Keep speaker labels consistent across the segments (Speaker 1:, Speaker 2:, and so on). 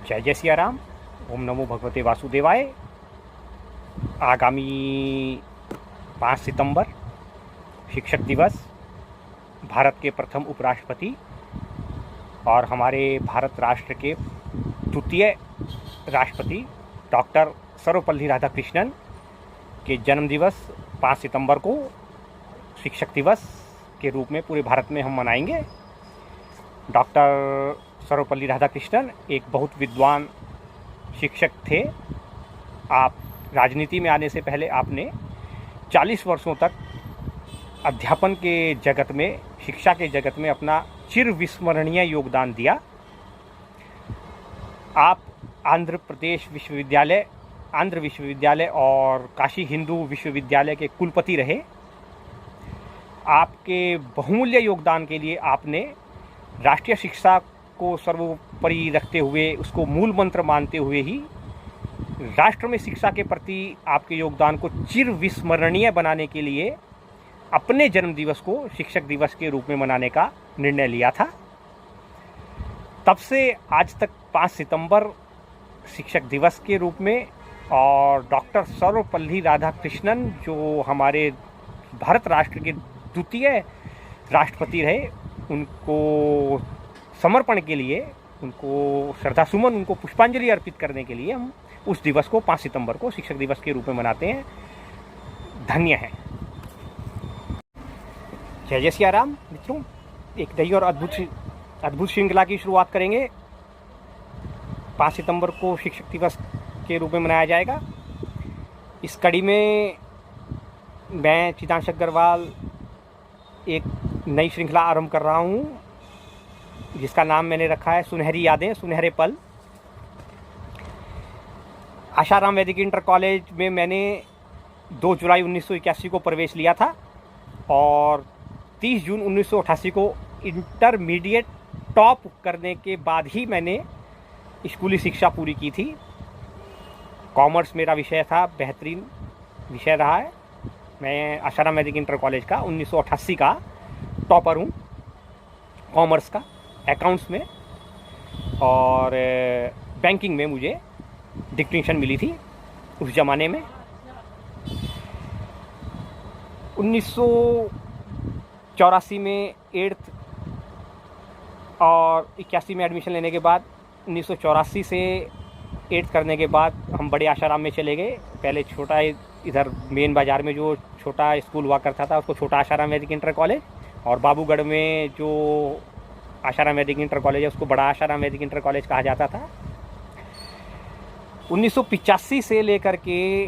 Speaker 1: जय जय सिया राम। ओम नमो भगवते वासुदेवाय। आगामी 5 सितंबर शिक्षक दिवस, भारत के प्रथम उपराष्ट्रपति और हमारे भारत राष्ट्र के द्वितीय राष्ट्रपति डॉक्टर सर्वपल्ली राधाकृष्णन के जन्म दिवस 5 सितंबर को शिक्षक दिवस के रूप में पूरे भारत में हम मनाएंगे। डॉक्टर सर्वपल्ली राधाकृष्णन एक बहुत विद्वान शिक्षक थे। आप राजनीति में आने से पहले आपने 40 वर्षों तक अध्यापन के जगत में, शिक्षा के जगत में अपना चिरविस्मरणीय योगदान दिया। आप आंध्र विश्वविद्यालय और काशी हिंदू विश्वविद्यालय के कुलपति रहे। आपके बहुमूल्य योगदान के लिए आपने राष्ट्रीय शिक्षा को सर्वोपरि रखते हुए, उसको मूल मंत्र मानते हुए ही राष्ट्र में शिक्षा के प्रति आपके योगदान को चिरविस्मरणीय बनाने के लिए अपने जन्म दिवस को शिक्षक दिवस के रूप में मनाने का निर्णय लिया था। तब से आज तक 5 सितंबर शिक्षक दिवस के रूप में, और डॉक्टर सर्वपल्ली राधाकृष्णन जो हमारे भारत राष्ट्र के द्वितीय राष्ट्रपति रहे, उनको समर्पण के लिए, उनको श्रद्धासुमन, उनको पुष्पांजलि अर्पित करने के लिए हम उस दिवस को 5 सितंबर को शिक्षक दिवस के रूप में मनाते हैं। धन्य है। जय जय सिया राम। मित्रों, एक नई और अद्भुत श्रृंखला की शुरुआत करेंगे। 5 सितंबर को शिक्षक दिवस के रूप में मनाया जाएगा। इस कड़ी में मैं चितांश अग्रवाल एक नई श्रृंखला आरंभ कर रहा हूँ, जिसका नाम मैंने रखा है सुनहरी यादें, सुनहरे पल। आशाराम वैदिक इंटर कॉलेज में मैंने 2 जुलाई 1981 को प्रवेश लिया था और 30 जून 1988 को इंटरमीडिएट टॉप करने के बाद ही मैंने स्कूली शिक्षा पूरी की थी। कॉमर्स मेरा विषय था, बेहतरीन विषय रहा है। मैं आशाराम वैदिक इंटर कॉलेज का 1988 का टॉपर हूँ, कॉमर्स का, अकाउंट्स में, और बैंकिंग में मुझे डिस्टिंक्शन मिली थी उस ज़माने में। 1984 में 8th और 81 में एडमिशन लेने के बाद 1984 से 8th करने के बाद हम बड़े आशाराम में चले गए। पहले छोटा, इधर मेन बाज़ार में जो छोटा स्कूल हुआ करता था उसको छोटा आशाराम वैदिक इंटर कॉलेज, और बाबूगढ़ में जो आशाराम वैदिक इंटर कॉलेज है उसको बड़ा आशाराम वैदिक इंटर कॉलेज कहा जाता था। 1985 से लेकर के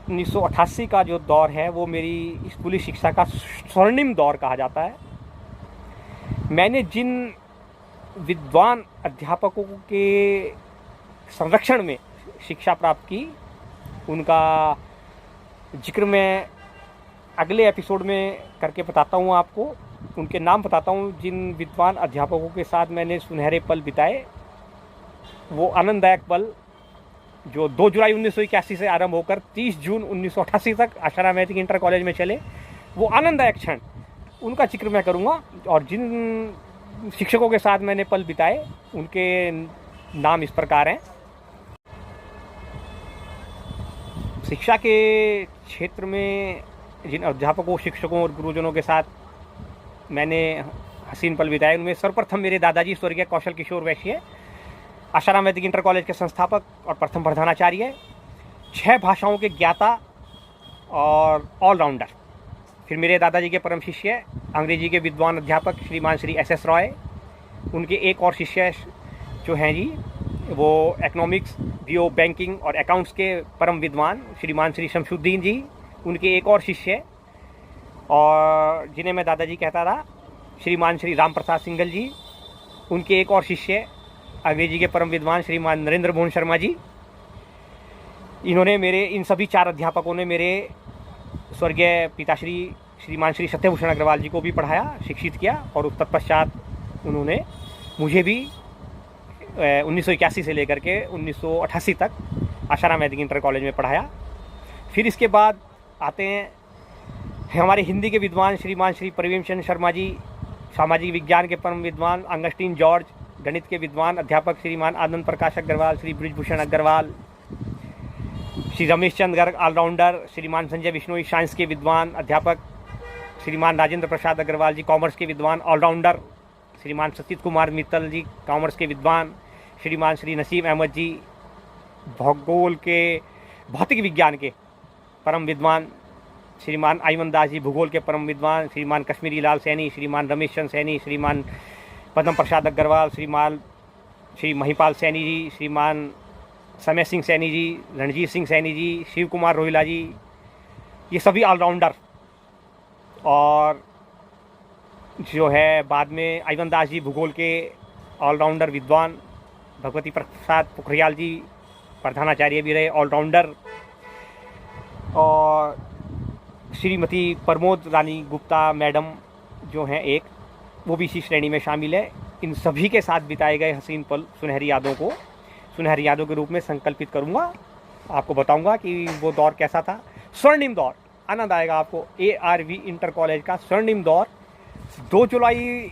Speaker 1: 1988 का जो दौर है वो मेरी स्कूली शिक्षा का स्वर्णिम दौर कहा जाता है। मैंने जिन विद्वान अध्यापकों के संरक्षण में शिक्षा प्राप्त की, उनका जिक्र मैं अगले एपिसोड में करके बताता हूँ आपको। उनके नाम बताता हूँ जिन विद्वान अध्यापकों के साथ मैंने सुनहरे पल बिताए। वो आनंददायक पल जो 2 जुलाई 1981 से आरंभ होकर 30 जून 1988 तक आशाराम वैदिक इंटर कॉलेज में चले, वो आनंददायक क्षण, उनका जिक्र मैं करूँगा। और जिन शिक्षकों के साथ मैंने पल बिताए उनके नाम इस प्रकार हैं। शिक्षा के क्षेत्र में जिन अध्यापकों, शिक्षकों और गुरुजनों के साथ मैंने हसीन पल बिताए, उनमें सर्वप्रथम मेरे दादाजी स्वर्गीय कौशल किशोर वैश्य, आशाराम वैदिक इंटर कॉलेज के संस्थापक और प्रथम प्रधानाचार्य, 6 भाषाओं के ज्ञाता और ऑलराउंडर। फिर मेरे दादाजी के परम शिष्य, अंग्रेजी के विद्वान अध्यापक श्रीमान श्री SS रॉय। उनके एक और शिष्य जो हैं जी, वो इकोनॉमिक्स, बीओ, बैंकिंग और अकाउंट्स के परम विद्वान श्रीमान श्री शमशुद्दीन जी। उनके एक और शिष्य, और जिन्हें मैं दादाजी कहता था, श्रीमान श्री राम प्रसाद सिंघल जी। उनके एक और शिष्य, अंग्रेजी के परम विद्वान श्रीमान नरेंद्र मोहन शर्मा जी। इन सभी 4 अध्यापकों ने मेरे स्वर्गीय पिताश्री श्रीमान श्री सत्यभूषण अग्रवाल जी को भी पढ़ाया, शिक्षित किया, और तत्पश्चात उन्होंने मुझे भी 1981 से लेकर के 1988 तक आशाराम वैदिक इंटर कॉलेज में पढ़ाया। फिर इसके बाद आते हैं हमारे हिंदी के विद्वान श्रीमान श्री प्रवीण चंद्र शर्मा जी, सामाजिक विज्ञान के परम विद्वान अगस्टीन जॉर्ज गणित के विद्वान अध्यापक श्रीमान आनंद प्रकाश अग्रवाल, श्री ब्रिजभूषण अग्रवाल, श्री रमेश चंद्र गर्ग ऑलराउंडर, श्रीमान संजय बिश्नोई साइंस के विद्वान अध्यापक, श्रीमान राजेंद्र प्रसाद अग्रवाल जी कॉमर्स के विद्वान ऑलराउंडर, श्रीमान सतीश कुमार मित्तल जी कॉमर्स के विद्वान, श्रीमान श्री नसीम अहमद जी भूगोल के भौतिक विज्ञान के परम विद्वान, श्रीमान आईमन दास जी भूगोल के परम विद्वान, श्रीमान कश्मीरी लाल सैनी, श्रीमान रमेश चंद्र सैनी, श्रीमान पद्म प्रसाद अग्रवाल, श्री महिपाल सैनी जी, श्रीमान समय सिंह सैनी जी, रणजीत सिंह सैनी जी, शिव कुमार रोहिला जी, ये सभी ऑलराउंडर। और जो है बाद में आईवन दास जी भूगोल के ऑलराउंडर विद्वान, भगवती प्रसाद पोखरियाल जी प्रधानाचार्य भी रहे ऑलराउंडर, और श्रीमती प्रमोद रानी गुप्ता मैडम जो हैं एक, वो भी इसी श्रेणी में शामिल है। इन सभी के साथ बिताए गए हसीन पल सुनहरी यादों को सुनहरी यादों के रूप में संकल्पित करूँगा। आपको बताऊँगा कि वो दौर कैसा था। स्वर्णिम दौर, आनंद आएगा आपको। ARV इंटर कॉलेज का स्वर्णिम दौर 2 जुलाई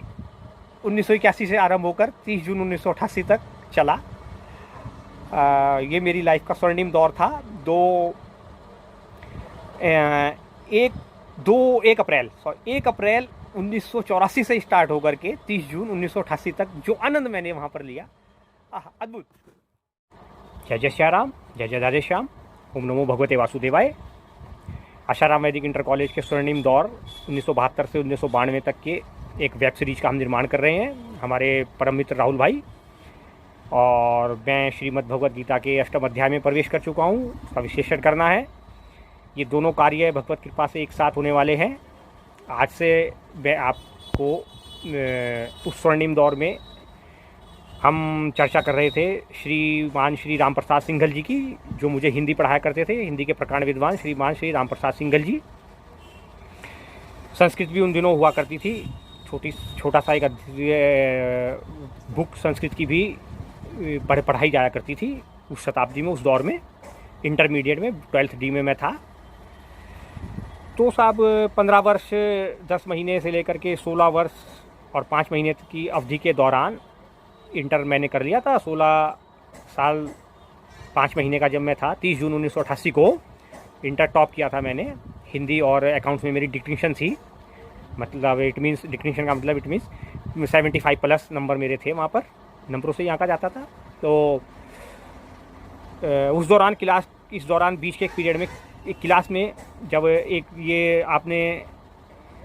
Speaker 1: 1981 से आरंभ होकर 30 जून 1988 तक चला। ये मेरी लाइफ का स्वर्णिम दौर था। 1 अप्रैल 1984 से स्टार्ट होकर के 30 जून 1988 तक जो आनंद मैंने वहाँ पर लिया, अद्भुत। जय जय श्री राम, जय जय राधे श्याम, ओम नमो भगवते वासुदेवाय। आशाराम वैदिक इंटर कॉलेज के स्वर्णिम दौर 1972 से 1992 तक के एक वेब सीरीज का हम निर्माण कर रहे हैं, हमारे परम मित्र राहुल भाई। और मैं श्रीमद् भगवद गीता के 8वें अध्याय में प्रवेश कर चुका हूँ, उसका विश्लेषण करना है। ये दोनों कार्य भगवत कृपा से एक साथ होने वाले हैं। आज से मैं आपको उस स्वर्णिम दौर में हम चर्चा कर रहे थे श्रीमान श्री राम प्रसाद सिंघल जी की, जो मुझे हिंदी पढ़ाया करते थे, हिंदी के प्रकांड विद्वान श्रीमान श्री राम प्रसाद सिंघल जी। संस्कृत भी उन दिनों हुआ करती थी, छोटा सा एक बुक संस्कृत की भी पढ़ाई जाया करती थी उस शताब्दी में, उस दौर में। इंटरमीडिएट में 12th D में मैं था। तो साहब 15 वर्ष 10 महीने से लेकर के 16 वर्ष और 5 महीने की अवधि के दौरान इंटर मैंने कर लिया था। 16 साल 5 महीने का जब मैं था, 30 जून 1988 को इंटर टॉप किया था मैंने। हिंदी और अकाउंट्स में मेरी डिस्टिंक्शन थी, मतलब इट मीन्स डिस्टिंक्शन का मतलब इट मीन्स 75+ नंबर मेरे थे वहाँ पर, नंबरों से ही आंका जाता था। तो उस दौरान इस दौरान बीच के एक पीरियड में एक क्लास में जब एक ये आपने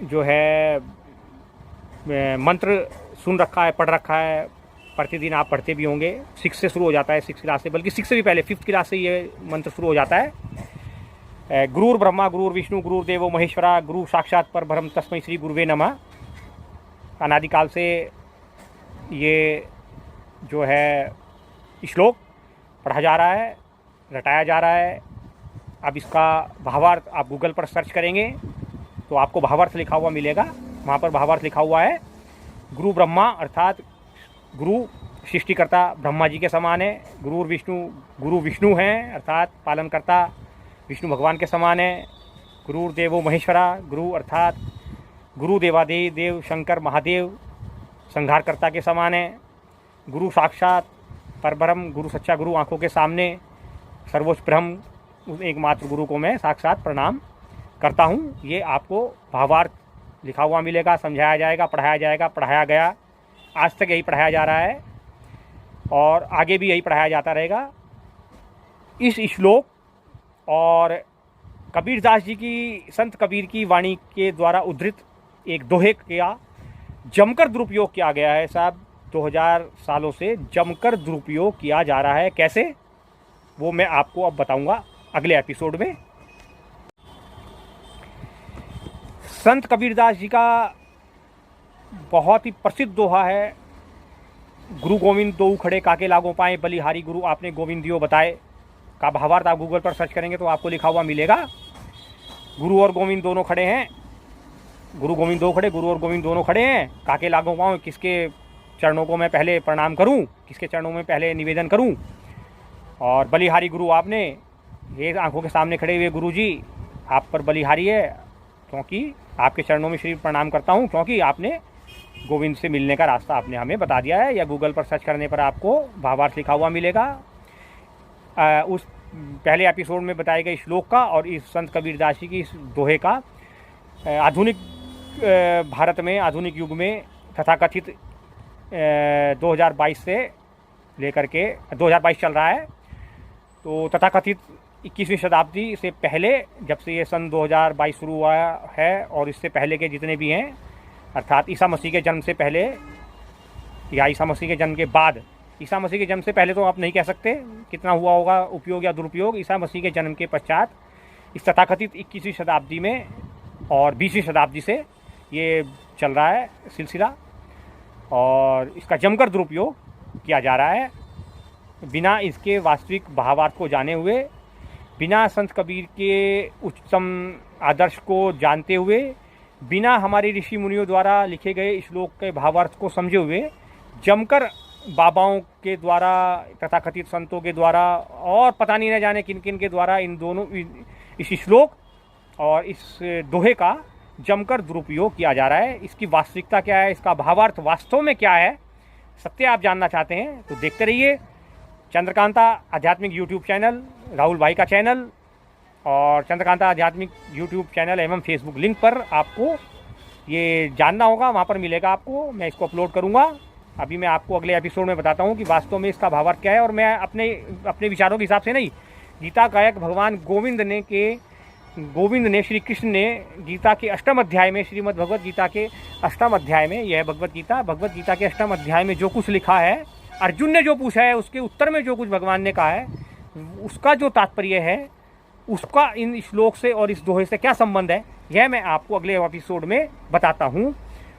Speaker 1: जो है मंत्र सुन रखा है, पढ़ रखा है, प्रतिदिन आप पढ़ते भी होंगे। 6 से शुरू हो जाता है, 6 क्लास से, बल्कि 6 से भी पहले 5th क्लास से ये मंत्र शुरू हो जाता है। गुरुर ब्रह्मा गुरुर विष्णु गुरुर देवो महेश्वरा गुरु साक्षात परब्रह्म तस्मै श्री गुरुवे नमः। अनादिकाल से ये जो है श्लोक पढ़ा जा रहा है, रटाया जा रहा है। अब इसका भावार्थ आप गूगल पर सर्च करेंगे तो आपको भावार्थ लिखा हुआ मिलेगा। वहाँ पर भावार्थ लिखा हुआ है, गुरु ब्रह्मा अर्थात गुरु सृष्टिकर्ता ब्रह्मा जी के समान है। गुरु विष्णु हैं अर्थात पालनकर्ता विष्णु भगवान के समान है। गुरुर देवो महेश्वरा, गुरु अर्थात गुरु देवादेव शंकर महादेव संहारकर्ता के समान है। गुरु साक्षात परब्रह्म, गुरु सच्चा गुरु आंखों के सामने सर्वोच्च ब्रह्म, उस एकमात्र गुरु को मैं साक्षात प्रणाम करता हूँ। ये आपको भावार्थ लिखा हुआ मिलेगा, समझाया जाएगा, पढ़ाया जाएगा, पढ़ाया गया। आज तक यही पढ़ाया जा रहा है और आगे भी यही पढ़ाया जाता रहेगा। इस श्लोक और कबीरदास जी की, संत कबीर की वाणी के द्वारा उद्धृत एक दोहे का जमकर दुरुपयोग किया गया है साहब। 2000 सालों से जमकर दुरुपयोग किया जा रहा है। कैसे, वो मैं आपको अब बताऊंगा अगले एपिसोड में। संत कबीरदास जी का बहुत ही प्रसिद्ध दोहा है, गुरु गोविंद दो खड़े काके लागो पाए, बलिहारी गुरु आपने गोविंदियो बताए। का भावार्थ आप गूगल पर सर्च करेंगे तो आपको लिखा हुआ मिलेगा। गुरु और गोविंद दोनों खड़े हैं, गुरु गोविंद दो खड़े, गुरु और गोविंद दोनों खड़े हैं। काके लागो पाऊँ, किसके चरणों को मैं पहले प्रणाम करूं, किसके चरणों में पहले निवेदन करूं। और बलिहारी गुरु आपने, ये आंखों के सामने खड़े हुए गुरु जी आप पर बलिहारी है, क्योंकि आपके चरणों में श्री प्रणाम करता हूं, क्योंकि आपने गोविंद से मिलने का रास्ता आपने हमें बता दिया है, या गूगल पर सर्च करने पर आपको भावार्थ लिखा हुआ मिलेगा। उस पहले एपिसोड में बताए गए श्लोक का और इस संत कबीरदास जी की इस दोहे का आधुनिक भारत में, आधुनिक युग में तथाकथित 2022 से लेकर के 2022 चल रहा है, तो तथाकथित 21वीं शताब्दी से पहले, जब से ये सन 2022 शुरू हुआ है और इससे पहले के जितने भी हैं, अर्थात ईसा मसीह के जन्म से पहले या ईसा मसीह के जन्म के बाद, ईसा मसीह के जन्म से पहले तो आप नहीं कह सकते कितना हुआ होगा उपयोग या दुरुपयोग, ईसा मसीह के जन्म के पश्चात इस तथाकथित 21वीं शताब्दी में और 20वीं शताब्दी से ये चल रहा है सिलसिला, और इसका जमकर दुरुपयोग किया जा रहा है बिना इसके वास्तविक भावार्थ को जाने हुए, बिना संत कबीर के उच्चतम आदर्श को जानते हुए, बिना हमारे ऋषि मुनियों द्वारा लिखे गए श्लोक के भावार्थ को समझे हुए, जमकर बाबाओं के द्वारा, तथाकथित संतों के द्वारा और पता नहीं न जाने किन किन के द्वारा इन दोनों इस श्लोक और इस दोहे का जमकर दुरुपयोग किया जा रहा है। इसकी वास्तविकता क्या है, इसका भावार्थ वास्तव में क्या है, सत्य आप जानना चाहते हैं तो देखते रहिए चंद्रकांता आध्यात्मिक यूट्यूब चैनल, राहुल भाई का चैनल, और चंद्रकांता आध्यात्मिक यूट्यूब चैनल एवं फेसबुक लिंक पर आपको ये जानना होगा, वहाँ पर मिलेगा आपको, मैं इसको अपलोड करूँगा। अभी मैं आपको अगले एपिसोड में बताता हूँ कि वास्तव में इसका भावार्थ क्या है, और मैं अपने विचारों के हिसाब से नहीं, गीता गायक भगवान गोविंद ने श्री कृष्ण ने गीता के 8वें अध्याय में, श्रीमद् भगवत गीता के 8वें अध्याय में, यह भगवत गीता के 8वें अध्याय में जो कुछ लिखा है, अर्जुन ने जो पूछा है उसके उत्तर में जो कुछ भगवान ने कहा है, उसका जो तात्पर्य है, उसका इन श्लोक से और इस दोहे से क्या संबंध है, यह मैं आपको अगले एपिसोड में बताता हूँ।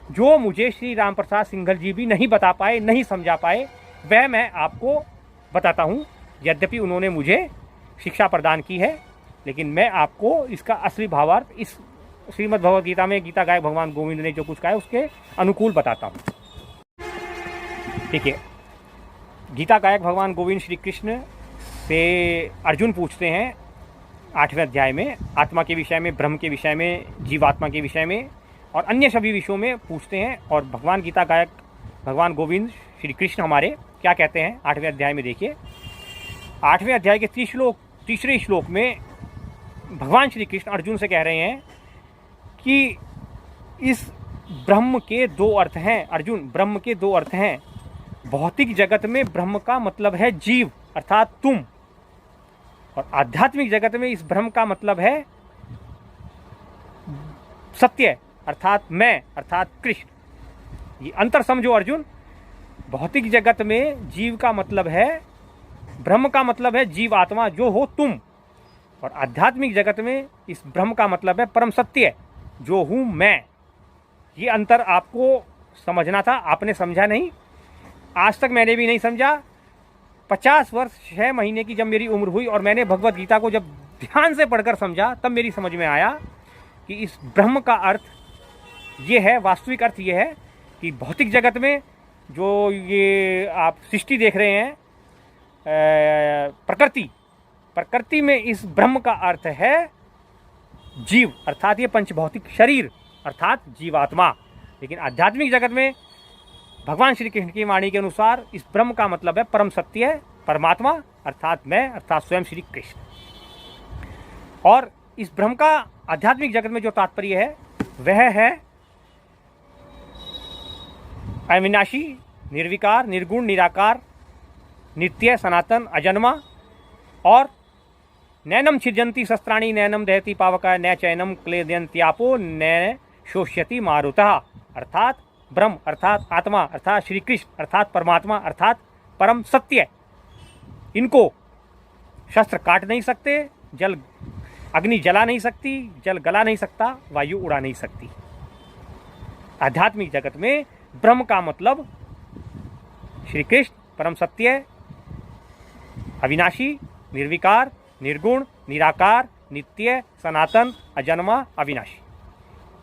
Speaker 1: जो मुझे श्री राम प्रसाद सिंघल जी भी नहीं बता पाए, नहीं समझा पाए, वह मैं आपको बताता हूँ। यद्यपि उन्होंने मुझे शिक्षा प्रदान की है, लेकिन मैं आपको इसका असली भावार्थ इस श्रीमद् भगवत गीता में गीता गायक भगवान गोविंद ने जो कुछ कहा है उसके अनुकूल बताता हूँ। ठीक है, गीता गायक भगवान गोविंद श्री कृष्ण से अर्जुन पूछते हैं 8वें अध्याय में, आत्मा के विषय में, ब्रह्म के विषय में, जीवात्मा के विषय में और अन्य सभी विषयों में पूछते हैं। और भगवान गीता गायक भगवान गोविंद श्री कृष्ण हमारे क्या कहते हैं 8वें अध्याय में, देखिए 8वें अध्याय के 3रे श्लोक में भगवान श्री कृष्ण अर्जुन से कह रहे हैं कि इस ब्रह्म के 2 अर्थ हैं। अर्जुन, ब्रह्म के 2 अर्थ हैं। भौतिक जगत में ब्रह्म का मतलब है जीव अर्थात तुम, और आध्यात्मिक जगत में इस ब्रह्म का मतलब है सत्य अर्थात मैं अर्थात कृष्ण। ये अंतर समझो अर्जुन। भौतिक जगत में जीव का मतलब है, ब्रह्म का मतलब है जीव आत्मा जो हो तुम, और आध्यात्मिक जगत में इस ब्रह्म का मतलब है परम सत्य जो हूँ मैं। ये अंतर आपको समझना था, आपने समझा नहीं, आज तक मैंने भी नहीं समझा। 50 वर्ष 6 महीने की जब मेरी उम्र हुई और मैंने भगवत गीता को जब ध्यान से पढ़कर समझा, तब मेरी समझ में आया कि इस ब्रह्म का अर्थ ये है, वास्तविक अर्थ ये है कि भौतिक जगत में जो ये आप सृष्टि देख रहे हैं, प्रकृति में इस ब्रह्म का अर्थ है जीव अर्थात ये पंचभौतिक शरीर अर्थात जीवात्मा। लेकिन आध्यात्मिक जगत में भगवान श्री कृष्ण की वाणी के अनुसार इस ब्रह्म का मतलब है परम सत्य, परमात्मा अर्थात मैं अर्थात स्वयं श्री कृष्ण। और इस ब्रह्म का आध्यात्मिक जगत में जो तात्पर्य है वह है अविनाशी, निर्विकार, निर्गुण, निराकार, नित्य, सनातन, अजन्मा, और नैनम छिजंती शस्त्राणी नैनम दहती पावका न चैनम क्लेदयंत्यापो न शोष्यति मारुतः अर्थात ब्रह्म अर्थात आत्मा अर्थात श्री कृष्ण अर्थात परमात्मा अर्थात परम सत्य। इनको शस्त्र काट नहीं सकते, अग्नि जला नहीं सकती, जल गला नहीं सकता, वायु उड़ा नहीं सकती। आध्यात्मिक जगत में ब्रह्म का मतलब श्री कृष्ण परम सत्य, अविनाशी, निर्विकार, निर्गुण, निराकार, नित्य, सनातन, अजन्मा, अविनाशी।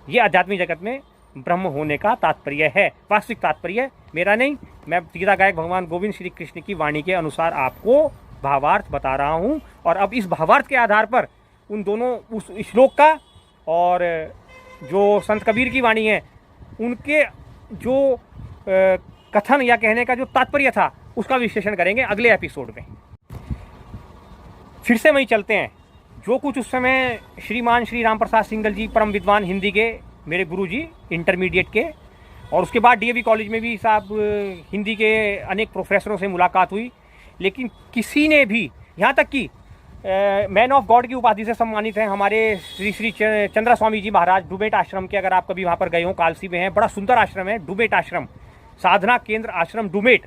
Speaker 1: ये आध्यात्मिक जगत में ब्रह्म होने का तात्पर्य है, वास्तविक तात्पर्य मेरा नहीं। मैं गीता गायक भगवान गोविंद श्री कृष्ण की वाणी के अनुसार आपको भावार्थ बता रहा हूँ। और अब इस भावार्थ के आधार पर उन दोनों, उस श्लोक का और जो संत कबीर की वाणी है, उनके जो कथन या कहने का जो तात्पर्य था उसका विश्लेषण करेंगे अगले एपिसोड में। फिर से वहीं चलते हैं। जो कुछ उस समय श्रीमान श्री राम प्रसाद सिंगल जी परम विद्वान हिंदी के मेरे गुरु जी इंटरमीडिएट के, और उसके बाद डीएवी कॉलेज में भी साहब हिंदी के अनेक प्रोफेसरों से मुलाकात हुई, लेकिन किसी ने भी, यहाँ तक कि मैन ऑफ गॉड की उपाधि से सम्मानित हैं हमारे श्री श्री चंद्र स्वामी जी महाराज डुबेट आश्रम के, अगर आप कभी वहाँ पर गए हो, कालसी में है, बड़ा सुंदर आश्रम है डुबेट आश्रम, साधना केंद्र आश्रम डुबेट।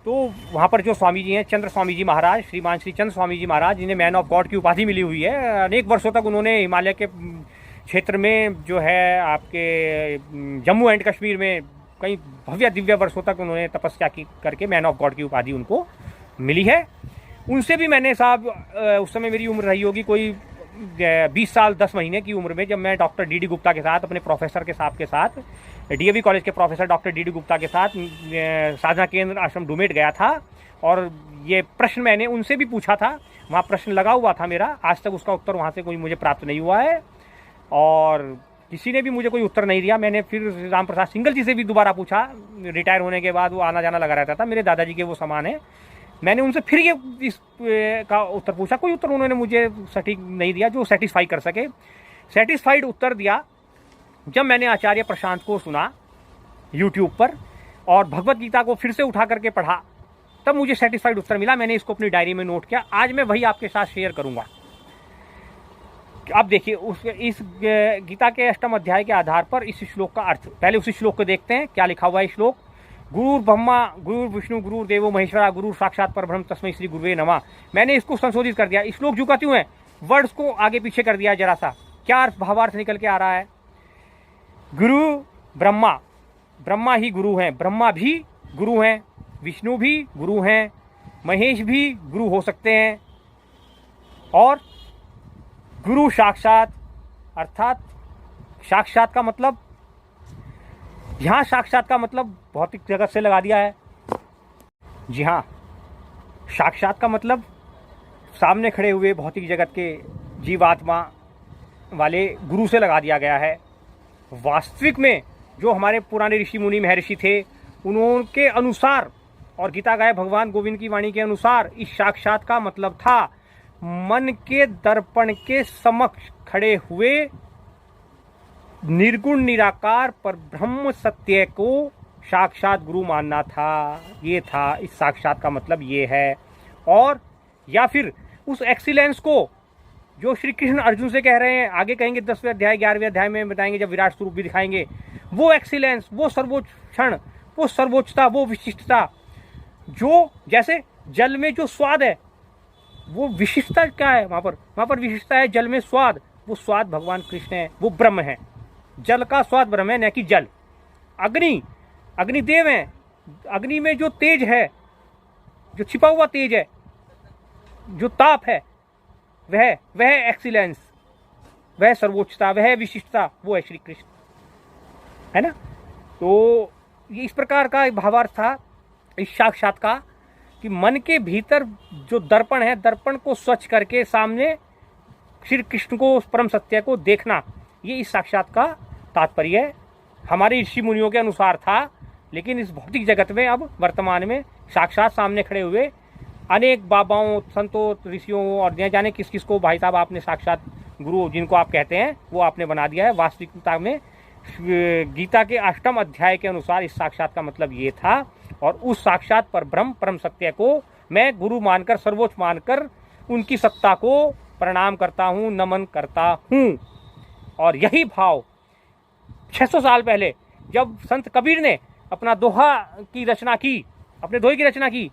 Speaker 1: तो वहाँ पर जो स्वामी जी हैं चंद्र स्वामी जी महाराज, श्रीमान श्री चंद्र स्वामी जी महाराज, जिन्हें मैन ऑफ गॉड की उपाधि मिली हुई है। अनेक वर्षों तक उन्होंने हिमालय के क्षेत्र में जो है आपके जम्मू एंड कश्मीर में कई भव्य दिव्य वर्षों तक उन्होंने तपस्या की करके मैन ऑफ गॉड की उपाधि उनको मिली है। उनसे भी मैंने साहब उस समय मेरी उम्र रही होगी कोई 20 साल 10 महीने की उम्र में, जब मैं डॉक्टर डी गुप्ता के साथ, अपने प्रोफेसर के साथ डीएवी कॉलेज के प्रोफेसर डॉक्टर डी गुप्ता के साथ साधना केंद्र आश्रम डुमेट गया था। और ये प्रश्न मैंने उनसे भी पूछा था, वहाँ प्रश्न लगा हुआ था मेरा, आज तक उसका उत्तर वहाँ से कोई मुझे प्राप्त नहीं हुआ है और किसी ने भी मुझे कोई उत्तर नहीं दिया। मैंने फिर राम प्रसाद सिंगल जी से भी दोबारा पूछा, रिटायर होने के बाद वो आना जाना लगा रहता था, मेरे दादाजी के वो समान है। मैंने उनसे फिर ये इस का उत्तर पूछा, कोई उत्तर उन्होंने मुझे सटीक नहीं दिया जो सेटिस्फाई कर सके। सेटिस्फाइड उत्तर दिया जब मैंने आचार्य प्रशांत को सुना यूट्यूब पर और भगवत गीता को फिर से उठा करके पढ़ा, तब मुझे सेटिस्फाइड उत्तर मिला। मैंने इसको अपनी डायरी में नोट किया, आज मैं वही आपके साथ शेयर करूंगा। आप देखिए इस गीता के 8वें अध्याय के आधार पर इस श्लोक का अर्थ, पहले उसी श्लोक को देखते हैं क्या लिखा हुआ है। श्लोक, गुरु ब्रह्मा गुरु विष्णु गुरु देवो महेश्वरा गुरु साक्षात परब्रह्म तस्मै श्री गुरुवे नमः। मैंने इसको संशोधित कर दिया, इस श्लोक जो क्यों है, वर्ड्स को आगे पीछे कर दिया जरा सा, क्या भावार्थ निकल के आ रहा है। गुरु ब्रह्मा, ब्रह्मा ही गुरु हैं, ब्रह्मा भी गुरु हैं, विष्णु भी गुरु हैं, महेश भी गुरु हो सकते हैं, और गुरु साक्षात, अर्थात साक्षात का मतलब, यहां साक्षात का मतलब भौतिक जगत से लगा दिया है। जी हाँ, साक्षात का मतलब सामने खड़े हुए भौतिक जगत के जीवात्मा वाले गुरु से लगा दिया गया है। वास्तविक में जो हमारे पुराने ऋषि मुनि महर्षि थे, उनके अनुसार और गीता गाय भगवान गोविंद की वाणी के अनुसार इस साक्षात का मतलब था मन के दर्पण के समक्ष खड़े हुए निर्गुण निराकार पर ब्रह्म सत्य को साक्षात गुरु मानना था। ये था, इस साक्षात का मतलब ये है। और या फिर उस एक्सीलेंस को जो श्री कृष्ण अर्जुन से कह रहे हैं, आगे कहेंगे 10वें अध्याय 11वें अध्याय में बताएंगे जब विराट स्वरूप भी दिखाएंगे, वो एक्सीलेंस, वो सर्वोच्च क्षण, वो सर्वोच्चता, वो विशिष्टता, जो जैसे जल में जो स्वाद है वो विशिष्टता क्या है, वहां पर विशिष्टता है जल में स्वाद, वो स्वाद भगवान कृष्ण है, वो ब्रह्म है, जल का स्वाद ब्रह्म है, न कि जल। अग्निदेव है, अग्नि में जो तेज है, जो छिपा हुआ तेज है, जो ताप है, वह एक्सीलेंस, वह सर्वोच्चता, वह विशिष्टता, वो है श्री कृष्ण, है ना। तो ये इस प्रकार का भावार्थ था इस साक्षात का, कि मन के भीतर जो दर्पण है, दर्पण को स्वच्छ करके सामने श्री कृष्ण को, परम सत्य को देखना, ये इस साक्षात का तात्पर्य है। हमारे ऋषि मुनियों के अनुसार था, लेकिन इस भौतिक जगत में अब वर्तमान में साक्षात सामने खड़े हुए अनेक बाबाओं, संतों, ऋषियों और न जाने किस किस को भाई साहब आपने साक्षात गुरु जिनको आप कहते हैं वो आपने बना दिया है। वास्तविकता में गीता के 8वें अध्याय के अनुसार इस साक्षात का मतलब ये था, और उस साक्षात पर ब्रह्म परम सत्य को मैं गुरु मानकर, सर्वोच्च मानकर उनकी सत्ता को प्रणाम करता हूँ, नमन करता हूँ। और यही भाव 600 साल पहले जब संत कबीर ने अपना दोहा की रचना की, अपने दोहे की रचना की,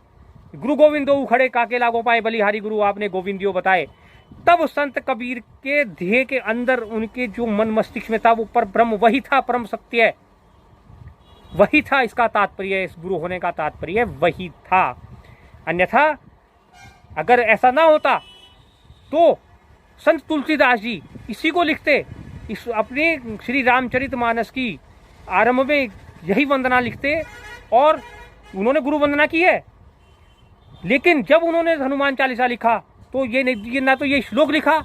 Speaker 1: गुरु गोविंद दो खड़े काके लागो पाए, बलिहारी गुरु आपने गोविंदियो बताए, तब संत कबीर के ध्येय के अंदर उनके जो मन मस्तिष्क में था वो पर ब्रह्म वही था, परम सत्य वही था। इसका तात्पर्य, इस गुरु होने का तात्पर्य वही था। अन्यथा अगर ऐसा ना होता तो संत तुलसीदास जी इसी को लिखते, इस अपने श्री रामचरितमानस की आरंभ में यही वंदना लिखते, और उन्होंने गुरु वंदना की है। लेकिन जब उन्होंने हनुमान चालीसा लिखा तो ये ना तो ये श्लोक लिखा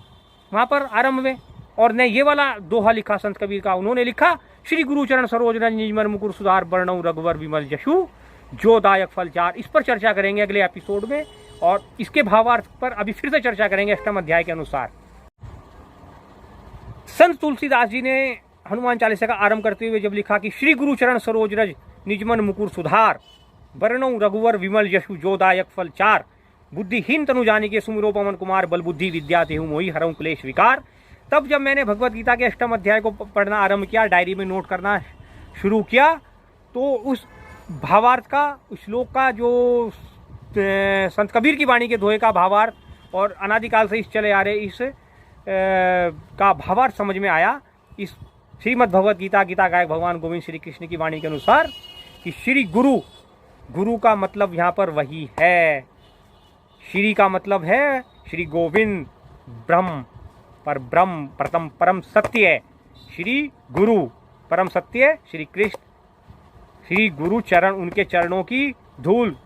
Speaker 1: वहाँ पर आरंभ में, और न ये वाला दोहा लिखा संत कबीर का, उन्होंने लिखा श्री गुरुचरण सरोज रज निजमन मुकुर सुधार वर्णौ रघुवर विमल जशु जो दायक फल चार। इस पर चर्चा करेंगे अगले एपिसोड में और इसके भावार्थ पर अभी फिर से चर्चा करेंगे अष्टम अध्याय के अनुसार। संत तुलसीदास जी ने हनुमान चालीसा का आरंभ करते हुए जब लिखा कि श्री गुरुचरण सरोज रज निजमन मुकुर सुधार वर्णौ रघुवर विमल यशु जो दायक फल चार, बुद्धिहीन तनु जानिके सुमिरो पवन कुमार बल बुद्धि विद्या तेहु मोहि हरऊं क्लेश विकार। तब जब मैंने भगवत गीता के अष्टम अध्याय को पढ़ना आरंभ किया, डायरी में नोट करना शुरू किया, तो उस भावार्थ का, उस श्लोक का, जो संत कबीर की वाणी के दोहे का भावार्थ और अनादिकाल से इस चले आ रहे इस का भावार्थ समझ में आया। इस श्रीमद् भगवत गीता गीता गायक भगवान गोविंद श्री कृष्ण की वाणी के अनुसार कि श्री गुरु, गुरु का मतलब यहाँ पर वही है। श्री का मतलब है श्री गोविंद, ब्रह्म, पर ब्रह्म प्रथम परम सत्य है। श्री गुरु परम सत्य श्री कृष्ण, श्री गुरु चरण, उनके चरणों की धूल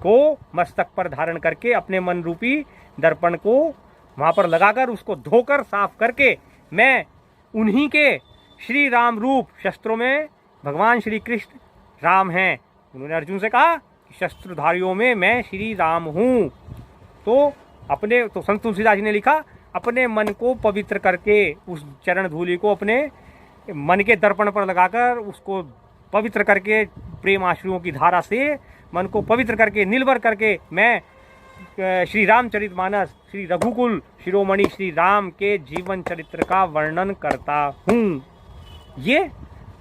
Speaker 1: को मस्तक पर धारण करके अपने मन रूपी दर्पण को वहाँ पर लगाकर उसको धोकर साफ करके मैं उन्हीं के श्री राम रूप, शस्त्रों में भगवान श्री कृष्ण राम हैं। उन्होंने अर्जुन से कहा कि शस्त्रधारियों में मैं श्री राम हूँ। तो संत तुलसीदास जी ने लिखा, अपने मन को पवित्र करके उस चरण धूलि को अपने मन के दर्पण पर लगाकर उसको पवित्र करके प्रेम आश्रुओं की धारा से मन को पवित्र करके निर्भर करके मैं श्री रामचरितमानस, श्री रघुकुल शिरोमणि श्री राम के जीवन चरित्र का वर्णन करता हूँ। ये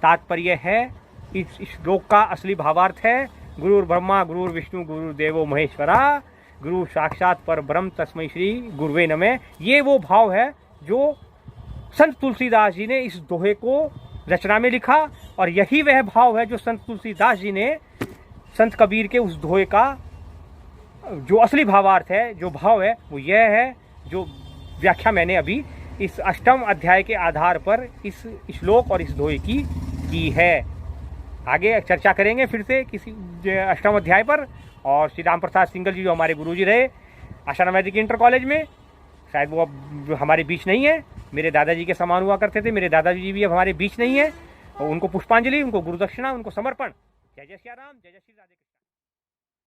Speaker 1: तात्पर्य है, इस श्लोक का असली भावार्थ है। गुरुर् ब्रह्मा गुरुर् विष्णु गुरुर्देवो महेश्वरा गुरु साक्षात पर ब्रह्म तस्मै श्री गुरुवे नमः। ये वो भाव है जो संत तुलसीदास जी ने इस दोहे को रचना में लिखा और यही वह भाव है जो संत तुलसीदास जी ने संत कबीर के उस दोहे का जो असली भावार्थ है, जो भाव है, वो यह है जो व्याख्या मैंने अभी इस अष्टम अध्याय के आधार पर इस श्लोक और इस दोहे की है। आगे चर्चा करेंगे फिर से किसी अष्टम अध्याय पर। और श्री राम प्रसाद सिंगल जी जो हमारे गुरुजी रहे आशाराम वैदिक इंटर कॉलेज में, शायद वो अब हमारे बीच नहीं है, मेरे दादाजी के समान हुआ करते थे। मेरे दादाजी भी अब हमारे बीच नहीं है। उनको पुष्पांजलि, उनको गुरुदक्षिणा, उनको समर्पण। जय जय श्री राम, जय जय श्री राधे।